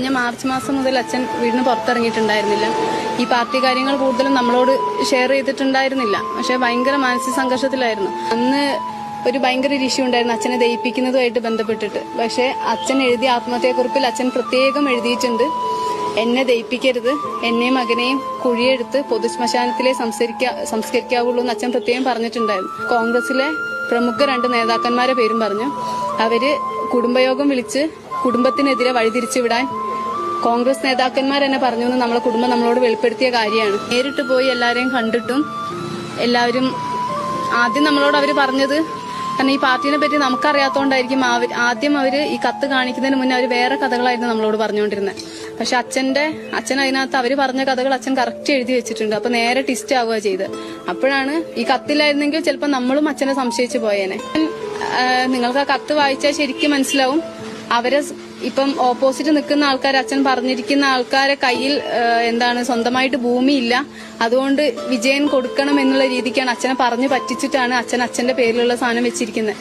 കഴിഞ്ഞ മാർച്ച് മാസം മുതൽ അച്ഛൻ വീടിന് പുറത്തിറങ്ങിയിട്ടുണ്ടായിരുന്നില്ല. ഈ പാർട്ടി കാര്യങ്ങൾ കൂടുതലും നമ്മളോട് ഷെയർ ചെയ്തിട്ടുണ്ടായിരുന്നില്ല. പക്ഷെ ഭയങ്കര മാനസിക സംഘർഷത്തിലായിരുന്നു. അന്ന് ഒരു ഭയങ്കര ഇഷ്യൂ ഉണ്ടായിരുന്നു അച്ഛനെ ദയിപ്പിക്കുന്നതുമായിട്ട് ബന്ധപ്പെട്ടിട്ട്. പക്ഷെ അച്ഛൻ എഴുതിയ ആത്മഹത്യാക്കുറിപ്പിൽ അച്ഛൻ പ്രത്യേകം എഴുതിയിട്ടുണ്ട്, എന്നെ ദയിപ്പിക്കരുത്, എന്നെയും മകനെയും കുഴിയെടുത്ത് പൊതുശ്മശാനത്തിലെ സംസ്കരിക്കാവുള്ളൂ എന്ന് അച്ഛൻ പ്രത്യേകം പറഞ്ഞിട്ടുണ്ടായിരുന്നു. കോൺഗ്രസിലെ പ്രമുഖ 2 നേതാക്കന്മാരെ പേരും പറഞ്ഞു. അവര് കുടുംബയോഗം വിളിച്ച് കുടുംബത്തിനെതിരെ വഴിതിരിച്ചു വിടാൻ കോൺഗ്രസ് നേതാക്കന്മാർ തന്നെ പറഞ്ഞു എന്ന് നമ്മളെ കുടുംബം നമ്മളോട് വെളിപ്പെടുത്തിയ കാര്യമാണ്. നേരിട്ട് പോയി എല്ലാവരെയും കണ്ടിട്ടും എല്ലാവരും ആദ്യം നമ്മളോട് അവര് പറഞ്ഞത്, കാരണം ഈ പാർട്ടിനെ പറ്റി നമുക്കറിയാത്തോണ്ടായിരിക്കും ആദ്യം അവര് ഈ കത്ത് കാണിക്കുന്നതിന് മുന്നേ അവര് വേറെ കഥകളായിരുന്നു നമ്മളോട് പറഞ്ഞുകൊണ്ടിരുന്നത്. പക്ഷെ അച്ഛൻ അതിനകത്ത് അവര് പറഞ്ഞ കഥകൾ അച്ഛൻ കറക്റ്റ് എഴുതി വെച്ചിട്ടുണ്ട്. അപ്പൊ നേരെ ട്വിസ്റ്റ് ആവുക ചെയ്ത്. അപ്പോഴാണ് ഈ കത്തില്ലായിരുന്നെങ്കിൽ ചിലപ്പോൾ നമ്മളും അച്ഛനെ സംശയിച്ചു പോയേനെ. നിങ്ങൾക്ക് ആ കത്ത് വായിച്ചാൽ ശരിക്കും മനസ്സിലാവും, അവരെ ഇപ്പം ഓപ്പോസിറ്റ് നിൽക്കുന്ന ആൾക്കാർ, അച്ഛൻ പറഞ്ഞിരിക്കുന്ന ആൾക്കാരെ കയ്യിൽ സ്വന്തമായിട്ട് ഭൂമിയില്ല, അതുകൊണ്ട് വിജയൻ കൊടുക്കണം എന്നുള്ള രീതിക്കാണ് അച്ഛനെ പറഞ്ഞു പറ്റിച്ചിട്ടാണ് അച്ഛന്റെ പേരിലുള്ള സാധനം വെച്ചിരിക്കുന്നത്.